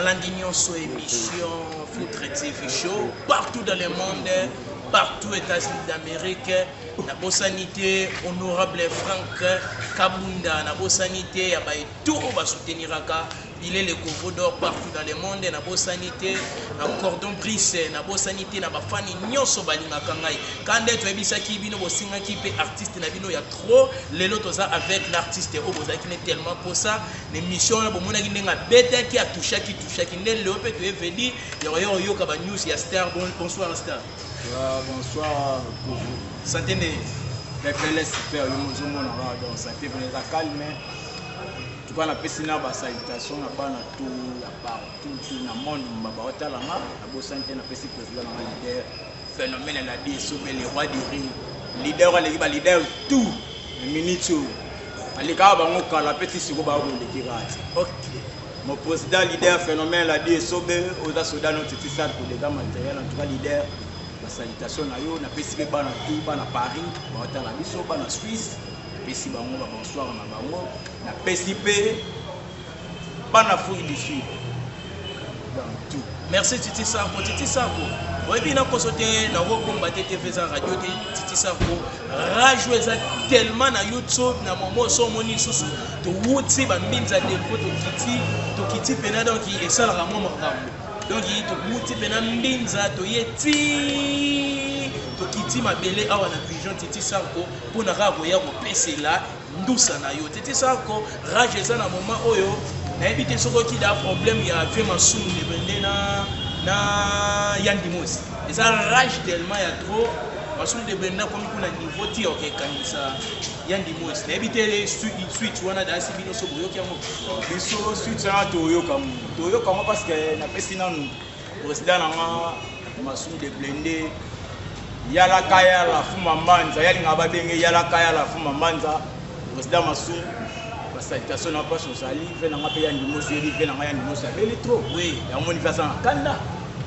Balandignon sur émission Foutre TV Show partout dans le monde, partout aux États-Unis d'Amérique. Na sanité honorable Franck Kabunda, na sanité ya ba tout va soutenir aka il est le Congo d'or partout dans le monde. Na sanité na cordon brice, na sanité na ba fani nyonso balingaka ngai kande to ebisaki bino bosinga ki pe artiste na bino ya trop lelo toza avec l'artiste o bozaki ne tellement pour ça l'émission na bomona ki ndenga beta ki atushaki ndele le pe to eveli yo ka ba news ya Star. Bonsoir Star. Bonsoir pour vous. Santé né. Les pelles super, le mozomo na va donc santé venez la calme. Tu vois la piscine ba salutation na ba na tout la partout na monde ba hôtel là na bo santé na pesi président na leader phénomène la die sauver les rois du ring. Leader les ba leader tout minute alika ba ngoka la petit siko ba bo de kirati. OK. Mon président leader phénomène la die sauver aux soldats notre petit salle pour les gars matériel en tout cas leader. Salutation na yo na pesi ba na tout ba na Paris ba hôtel na biso ba na Suisse pesi bango ba bonsoir na bango na pesi pe ba na Afrique du Sud dans tout. Merci Titi Sarko. Titi Sarko oui bien consulter na wo combattre TV za radio Titi Sarko radio eza tellement na YouTube na momo so moni susu to wuti ba mbinza de to kiti pena donc et ça la mo makambo. Donc il to muti pena mbinza to yeti to kiti mabele awa na vision Titi Sarko pour na rabo ya ko pesela ndusa na yo Titi Sarko rage za na moment oyo na ebité soko ki da problème ya fait masum de bende na Yandimos et ça rage tellement ya trop masum de bende comme kuna niveau ti OK kanisa Yandimos na ebité les suite wana da sibino so boyo ki amo biso suite ça to yo comme parce que na pesi na président na masum de blende yala kaya la fuma manza yali ngaba benge yala kaya la fuma manza président masum la salutation na pas sali fait na ngape Yandimos yeli fait na Yandimos ya beli trop oui ya moni fa ça kanda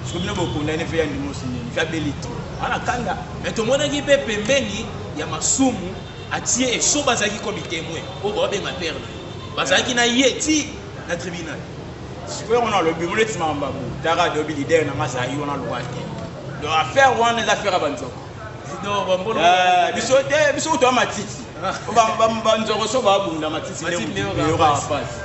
parce que bino bokunda ne fait Yandimos ni fa beli trop ana kanda mais to mona ki pe pembeni ya masumu atie et so bazaki comme témoin o ba benga perdre bazaki na yeti na tribunal si on a le bureau de Mamba Dara de leader na masa yi on a le droit de affaire on les affaires abanzoko non bambono biso to matiti ba nzoko so ba bunda matiti ne yo ba passe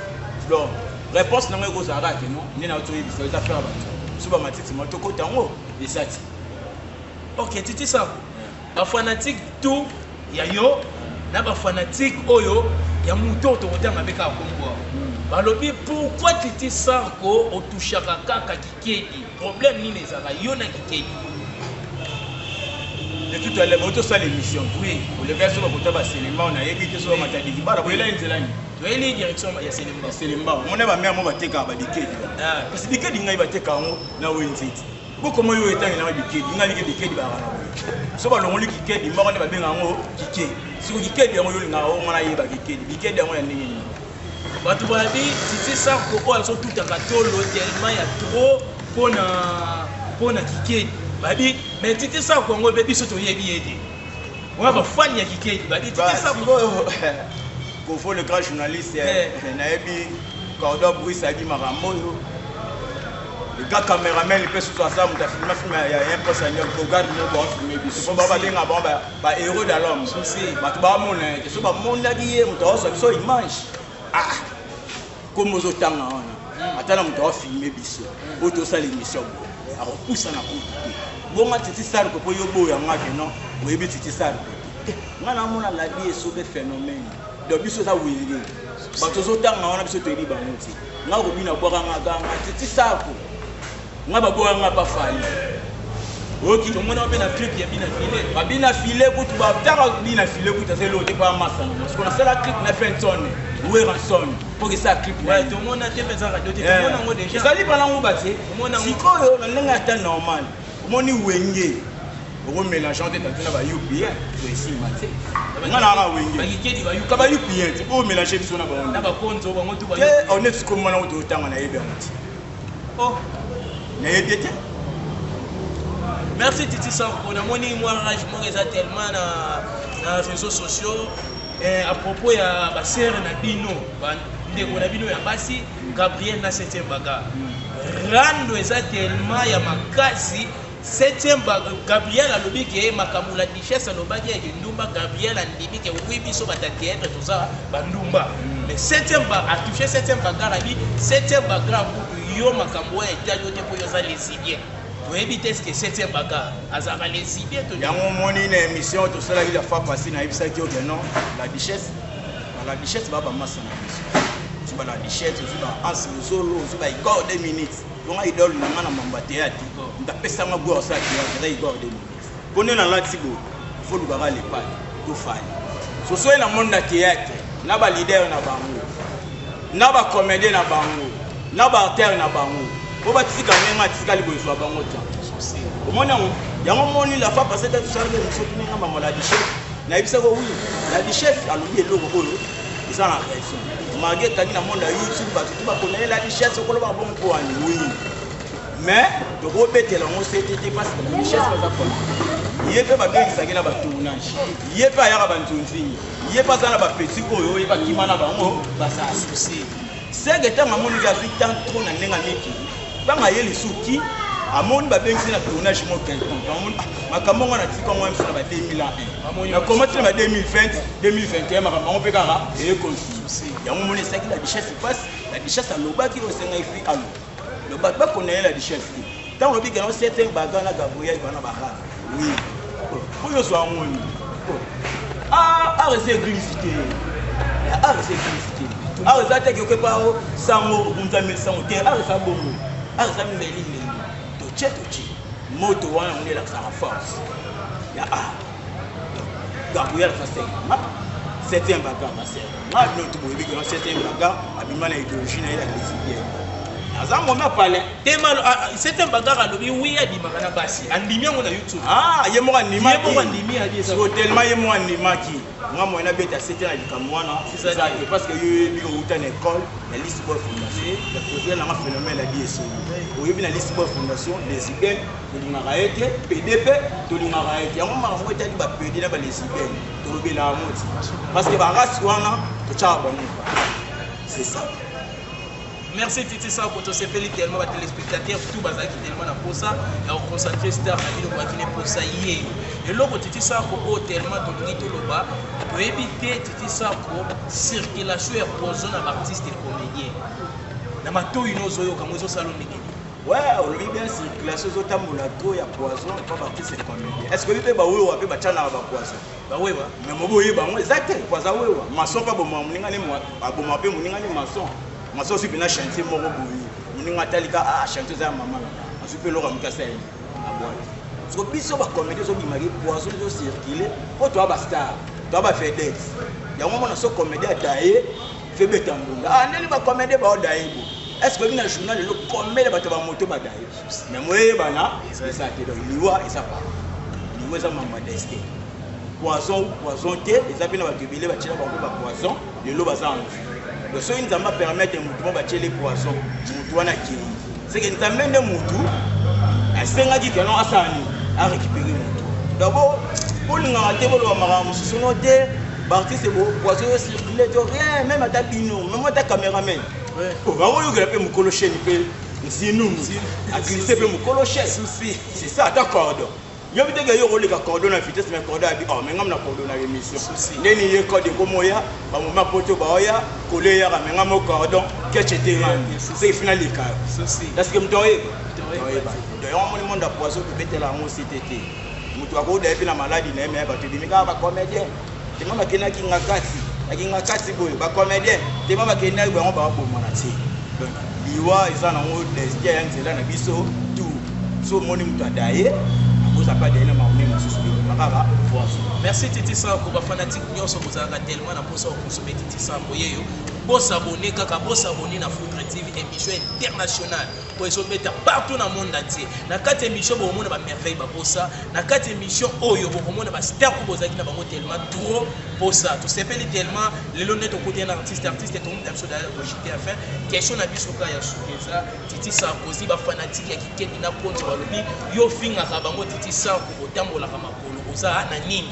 donc réponse na ngeko za rake non ni na to yi biso affaire abanzoko so ba matiti motoko tango esati. OK Titi Sarko ba fanatique tout ya yo na ba fanatique oyo ya muto to otanga beka kombo balobi pourquoi Titi Sarko otushaka kaka kikedi problème ni nezaka yo na kikedi de tout à l'heure moto ça l'émission oui le gars sur le ba cinéma on a évité so matadiki bara ko ela nzelani to ele direction ya cinéma on ba mère mo bateka ba dikedi parce que dikedi ngai bateka ngo na wenziti boko moyo etangi na dikedi ngai dikedi ba kana so ba longoli kikedi mbako ne ba benga ngo kikedi siko kikedi yango yo linga o mona yeba kikedi yango ya ndenge ni bato babi Titi Sarko oyo azo tutaka tolo tellement ya trop pona kikedi babi mais Titi Sarko yango mpe biso toyebi ye te oya bafani ya kikedi babi Titi Sarko Kofo le grand journaliste nayebi cordon bruit sabi makambo oyo le gars caméraman il peut surtout ça muta film ya un peu ça nyoko garde no bon film biso ba ba benga ba héros de l'homme souci bato ba mona ke so ba monda ki ye muta so image comme aux autres attends on doit filmer biso auto ça l'émission alors pousse na ko bon Titi Sarko ko yo boya ngake non boyebi Titi Sarko ngana mona la vie so be phénomène donc biso ça wili bato zotanga wana biso to eliba ngoti ngako bina bwaka ngaka Titi Sarko ngaba bwaka ngapa fali OK to mona be na clip ya bina filer kutu ba tara bina filer kutu c'est l'autre pas massa parce qu'on a fait la clip na Fenton ouais ranson pour que ça clip ouais to mona te pesa radio te mona ngo déjà ça li bana ngo baté mona sikoyo na ndenga ta normal moni wenge o mélangeant de tantana ba UPN to ici maté ngana na wenge ba kikedi ba yuka ba UPN ti o mélanger biso na ba na ba konzo ba ngotu ba on est comme mona ngo tanga na yebe ngati oh na yebe te. Merci Titi Sarko na moni moi rage mo eza tellement na réseaux sociaux à propos ya ba sœur na bino ndeko na bino ya basi Gabriel na 7e baga rando eza tellement ya makasi 7e Gabriel alobi ke makambo la duchesse alobaki ya ndumba Gabriel andimi ke oui biso bata théâtre toza bandumba mais 7e a touché 7e bagarre ali 7e bagarre yo makambo ya etayo te po yo za lesibien toyebi te que 7e bagarre azaka lesibien to yango moni na émission to sala ila fa passer na ibisaki yo non la duchesse baba massa na biso tu ba la duchesse tu ba anse zolo tu ba igor 2 minutes donc idole na ngana mamba théâtre ndapesa ngwa sa théâtre igor 2 minutes pone na latigo faut lugara les pas to fani so so na monde na théâtre na ba leader na bango na ba comédien na bango na ba acteur na bango po ba tsika ngenga tsika liboso bango ta o mona yango moni la fa passer ta charge de so tuna ngamba la duchesse na ibisa ko oui la duchesse alobi eloko oyo ils ont la réaction malgré que dans le monde de YouTube tu vas connaître la duchesse ko lo ba bon ko ani oui mais to ko betela ngo CTT parce que la duchesse va quoi il est pas ba gagner ça na ba tournage il est pas ya ba ntunzi il est pas ça na ba petit oyo il va kimana bango ba ça souci c'est que tant amoni ga vitan trop na ndenga miki ba nga yeli suki amoni ba bengi na tournage mo quelqu'un makambo ngana tika ngo msana ba 2001 na commencé na 2020 2021 makambo on peut kara et constituer yango moni c'est que la duchesse passe la duchesse a lobaki o senga ifi alo le ba connaît la duchesse tant on dit que non certain bagarre na Gabriel bana bara oui pour yo so amoni rester grisité rester grisité rester quelque part sango bunza mesango te rester bongo rester melingi Tchétochi, moto wana on est là ça force. Ya Gabriel Fastel. 7e bagarre ma sœur. Ma notre boy big 7e bagarre abima na idéologie na ila lesbienne. Aza moment parler. Tema 7e bagarre alobi oui adima kana basi. Andimi ngo na YouTube. Ye mo andima. Ye mo andimi adi ça. So tellement ye mo andima ki. Moi moi na beta 7e na likamwana. C'est ça parce que yo bi ko uta na école, la liste pour fondation, la projet na phénomène la DSO. Oyebi na liste pour fondation lesbienne, tolingaka ete PDP, tolingaka ete. Yango makambo etali ba PD na ba lesbienne. Tolobela moti. Parce que ba race wana to cha ba c'est ça. Merci Titi Sako, to sepeli tellement ba téléspectateurs tout bazaki tellement na posa ya concentrer star na bino kwa kine posa yé. Et loko Titi Sako o tellement to ngito loba, to éviter Titi Sako circulation ya poison na artiste et comédien. Na mato inozo yo kamwezo salon ngeni. Ouais, on lui bien circulation zo tambola to ya poison pas artiste et comédien. Est-ce que lui ba wewa pe ba chana ba poison? Ba wewa, mais mobo yeba ngo exact poison wewa. Maçon pa boma muninga ni mo aboma pe muninga ni maçon. Maso si bina chantier moko boyi muninga talika chantier za mama asupe loka mukasai abona so biso ba comédie so bimaki poisson so circuler po to ba star to ba FedEx yango mona so comédie daye fe betambunga neli ba comédie ba daye bo est-ce que bina journal le comédie ba to ba moto ba daye mais moye bana ça te do liwa et ça pas liwa za mama deske poisson te eza bina ba kebele ba tshela ba ko ba poisson le lo ba za le soin nous va permettre de battre les poissons. C'est que nous amène des moutons à 5 dit que non à récupérer les moutons. D'abord, pour nous arrêter, pour nous amaram, ce sont des parties c'est beau, poissons circuler, rien, même à ta pino, même à ta caméraman. On va voir que la paix me coloche, si nous, à glisser me coloche, c'est ça, d'accord. Yo bi tege yo role ka cordon na vitesse mais cordon abi mais ngam na cordon na émission ndeni ye code ko moya ba mo mapoto ba oya kole ya ka menga mo cordon ke chete c'est final ka parce que mtoye de yo mo monde poisson ko betela ngo CTT mutu ako da epi na maladie na me ba to bimika ba comédien te mama kena ki ngakati boy ba comédien te mama kena ba ngo ba bo mana ti donc liwa isa na ngo destia yang zela na biso tout so moni mutu adaye merci Titi Sako ba fanatique nyonso kozalaka tellement na posa okonsome Titi Sako yeyo boss abonné kaka boss abonné na Foudre TV émission internationale pour se mettre partout dans le monde entier na kati émission bo mona ba merveille ba bossa na kati émission oyo bo mona ba star ko bozaki na bango tellement trop bossa tout sepeli tellement le lonet au côté d'un artiste tout le monde d'ailleurs rejeté à faire question na biso ka ya sukeza Titi Sako zi ba fanatique ya kikendi na ponto balobi yo finga ka bango Titi Sako otambola ka makolo oza na nini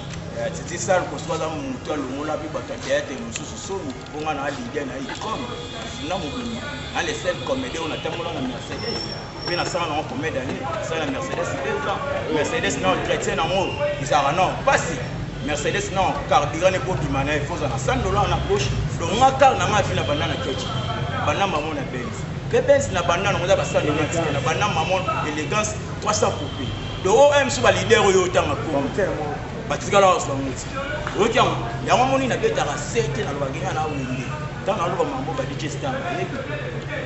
Titi Sako ko soza mutu alongola bi batayete mususu so bonga na leader na icon na mobili na les seuls comédiens on a tambola na Mercedes mais na sala na combien d'années ça la Mercedes 2 ans Mercedes non chrétien en ils ont non pas si Mercedes non carburant ne pour bimana il faut ça na $100 na poche donc moi car na ma fina banana kechi banana maman na Benz que Benz na banana on a pas ça na banana maman élégance 300 coupé le OM sur leader yo tanga ko batikala wa swanguti oki yango moni na beta ka sete na lobagenya na wende tant na loba mambo ba DJ Star yebi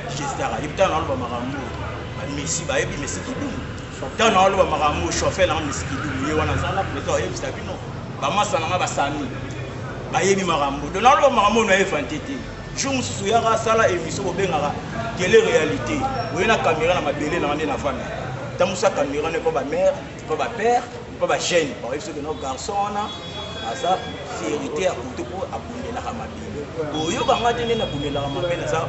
DJ Star yebi tant na loba marambo ba Messi ba yebi Messi kidu tant na loba marambo chauffeur na Messi kidu ye wana zana preto yebi sabino ba masana nga ba sami ba yebi marambo de na loba marambo na efantete jour mususu ya ka sala émission bo bengaka télé réalité oyena caméra na mabele na ndena fana tamusa caméra ne ko ba mère ko ba père ko ba jeune ba yebi que nos garçons na asa fierté à côté pour abondela ka mabele oyo banga tene na bondela ka mabele ça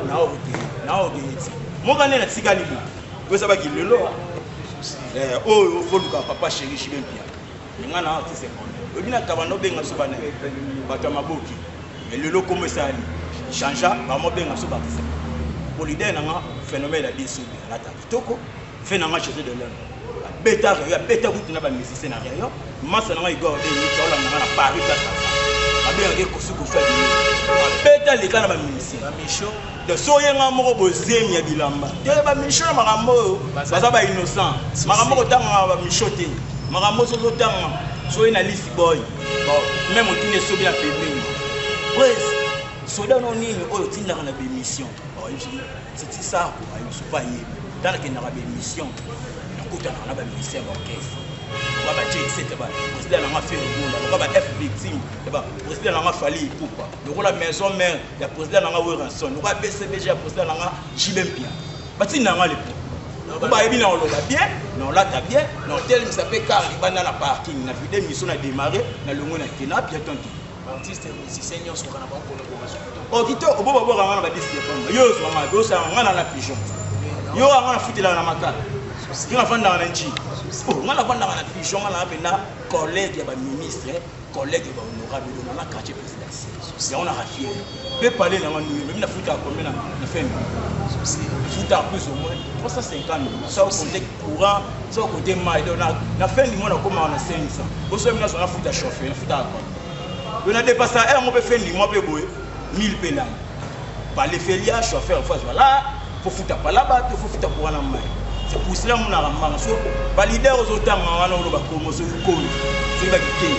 na ogeti moka nena tikali bo ko sa ba kilelo oyo foluka papa chéri chibempia nga na artiste ko obina kabano benga so bana bato maboki lelo comme ça chanja ba mo benga so ba pour l'idée na phénomène la biso la ta kitoko fait na match de l'homme beta ya beta kutu na ba musicien na rien masa na igor de ni tola na Paris ta ba bien ke kosuko fa de beta le kana ba musicien ba micho de soyenga moko bozemi ya bilamba te ba micho na makambo baza ba innocent makambo ko tanga ba micho te makambo so tanga soye na list boy bon même otine so bien pemini ouais soda no nini oyo tinda na ba mission c'est ça quoi il se pas y dans la mission na ba ministère d'orchestre ba ba c'est ba président na fait le ba F victime ba président na fali pourquoi le la maison mère ya président na Weranson le ba BCBG ya président na Chibempia ba tinda nga le po ba yebi na oloba bien non là ta bien non tel ça peut car banda na parking na vidéo mission na démarrer na longo na kena bien tonto artiste musicien nyonso kana ba collaboration o kito obo babo nga na ba disque yo so mama yo sa nga na pigeon yo nga na futela na makala tu vas vendre dans un jean. On va vendre dans un pigeon, on a un collègue, il y a un ministre, collègue, il y a un honorable, on a un quartier présidentiel. On a raffié. On peut parler dans un numéro, même la foot à combien on a fait foot à plus ou moins 350 000. Ça au côté courant, ça au côté maille. On a fait du monde comme on a 500. Au sommet, on a foot à chauffer, on a foot à quoi. On a dépassé, on peut faire du mois, 1000 pénales. Par les filières, chauffeur, voilà, il faut foutre à là-bas, il faut foutre à courant en maille. C'est pour cela que nous avons fait les leaders aux autres, nous avons fait des promotions. C'est ce qui est.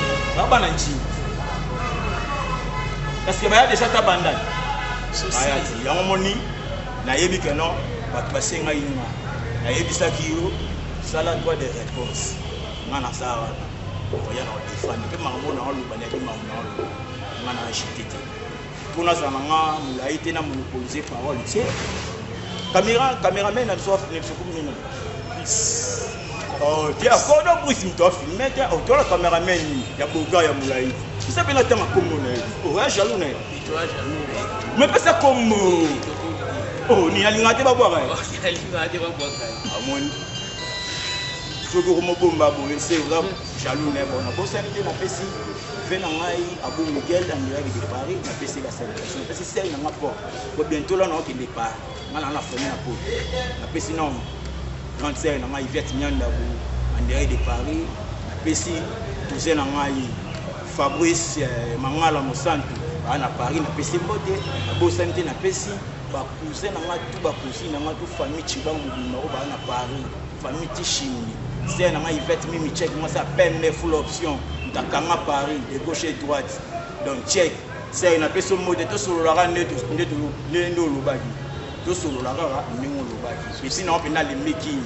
Parce que déjà ta bandade. Il y a un moment où il y a un non, il y a ça la droit de réponse. On a ça. Il y a un défense. Il y a un moment où il y a un acheté. Pour nous, nous avons été posé parole. Caméraman a besoin de faire comme nous. Oh, tu as encore un bruit si tu as filmé. Tu as un caméraman, il y a beaucoup de moulaï. Tu sais bien que tu as un commun. Oh, ouais, jaloux. Mais pas ça comme. Oh, ni la ligne à te voir. La ligne à te voir. Ah, mon. Je veux que je me bombe. C'est vraiment jaloux. On a bossé avec la PC. Venangai Abou Miguel en direct de Paris, on a passé la célébration. Parce que c'est un rapport. Bientôt là, on a départ. On a formé la peau. On a passé non. Grande sœur, on a Yvette Nyandabou en direct de Paris. On a passé cousin Fabrice Mangala Monsanto à Paris. On a passé Mbodé. On a bossé on a passé. Cousin, on a tout cousine, on a tout famille Chibang à Paris. Famille Tichini. C'est un Yvette Mimi check. Moi, ça peine les full options. Dakanga Paris, de gauche et droite. Donc, check. C'est une personne modèle. Tout sur le rang, tout sur le rang, et sinon, on a les making.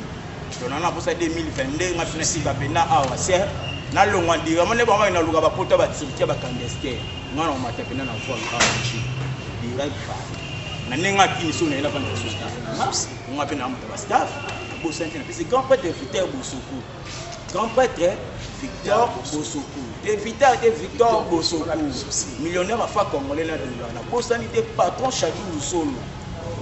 On a pour ça 2022, on a fini par peine à c'est. N'a le moins dire, on est vraiment dans le gaba pour ta bâtiment, qui va candester. Non, on m'a tapé dans la foi. Direct pas. On n'a pas qui sont là pendant ce staff. On a peine à mon staff. C'est grand prêtre Victor Boussoukou. Grand prêtre Victor Boussoukou. Victor Boussoukou. Millionnaire à faire congolais là dedans. La personnalité patron Chadou Lusolo.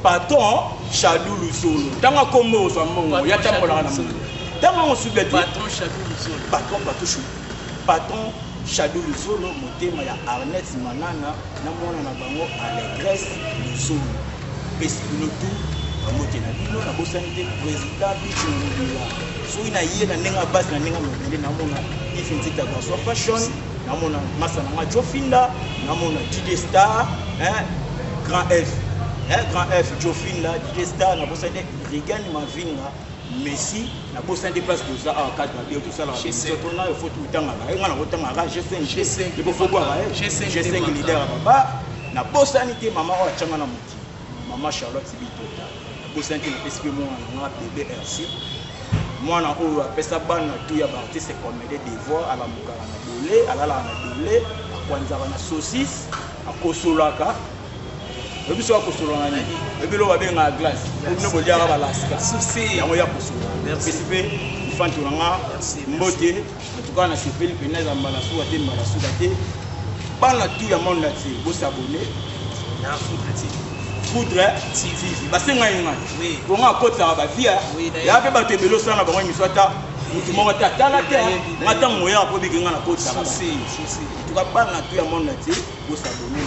Patron Chadou Lusolo. Dans la combo au monde, il y a tant de monde. Dans mon sublet. Patron Chadou Lusolo. Patron Chadou Lusolo. Monté ma ya Arnett Manana. Na mona na bango allégresse Lusolo. Parce que nous tout bamote na bino na bosani te président biso ngobila soki na ye na ndenge ya base na ndenge ya mobele namona ifinzita gaswa fashion namona masa nanga jofinda namona DJ Star Grand F Grand F jofinda DJ Star na bosani te Rigani Mavinga Messi na bosani te place koza a cadre bien tout ça là tona il faut tout temps nga na kotanga G5 il faut boire G5 leader baba na bosani te mama o changa na muti mama Charlotte Sibitota bosani te na pesi mwana bébé RC mwana oyo apesa bana tu ya baartiste comédie devoir ala mukala na dole alala na dole akwanzaka na saucisse akosolaka ebiso akosolana ni ebilo babenga glace obino boliaka balaska souci yango ya kosola merci pe ifanto nanga mbote en tout cas na sepeli pena za mbala suka te mbala suka te bana tu ya monde ti bosabone na Foudre TV basenga yenga bonga kotsa ba via ya pe ba tebelo sana bango miswata mutumo ta tala te ngata moya ko bikinga na kotsa ba si tu ka bana tu ya monde ti bosabone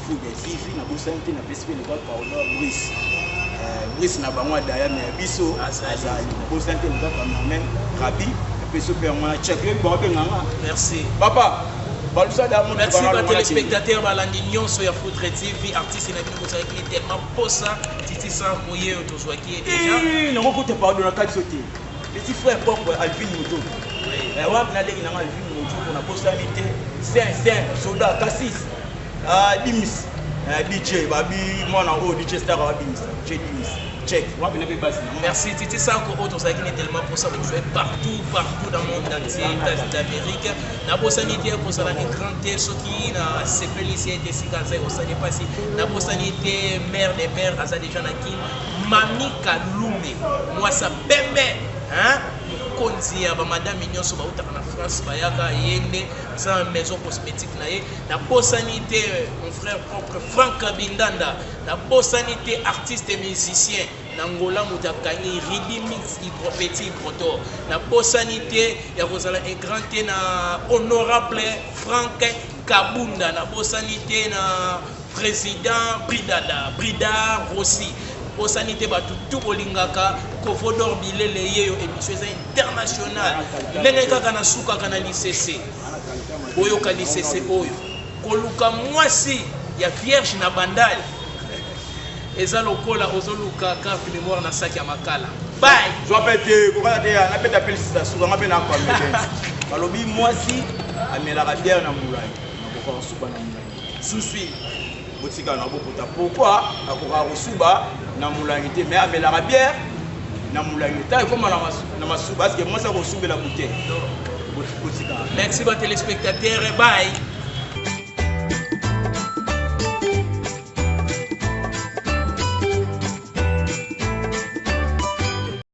Foudre TV na bosante na PSP le gars Paolo Brice na bango daya me biso azali bosante le gars quand même rabi peso pe ngana check le bon nganga merci papa. Merci à téléspectateurs à la nyonso ya Foudre TV artiste na bino ko avec tellement posa titi sans moyen autozoaki déjà non ko te pardon na kati soté petit frère propre Alvin Moto wa na leki na Alvin Moto na posalité c'est soldat Cassis Dimis DJ babi mwana o DJ Star babi Dimis check wa bina be basi. Merci Titi Sanko autozoaki tellement posa avec jouer partout dans le monde entier États-Unis d'Amérique na bosanité pour ça la grande soki na sepelicie de sikaze au sane pasi na bosanité mère des mères aza déjà na kin Mami Kalume moi ça bembe konzi ya ba madame nyonso ba utaka na France bayaka yende sa maison cosmétique na ye na bosanité mon frère propre Franck Bindanda na bosanité artiste et musicien na ngola mutakangi Ridimix Hydropétie Proto na bosanité ya kozala un grand na honorable Franck Kabunda na bosanité na président Brida Rossi bosanité batu tout bolingaka Kovodor Bilele yeyo émission internationale ndenge kaka na suka kana licece oyo ka licece oyo koluka mwasi ya vierge na bandal eza lokola ozoluka carte mémoire na sac ya makala bye joapete kokala te na peta pelisa suka ngape na kwa mbele balobi mwasi amelaka bière na mulai na kokala suka na mulai souci botika na bokota pourquoi akoka kosuba na mulangi te mais amelaka bière na mulangi ta ekoma na masuba parce que moi ça kosubela bouteille botika. Merci ba téléspectateurs bye.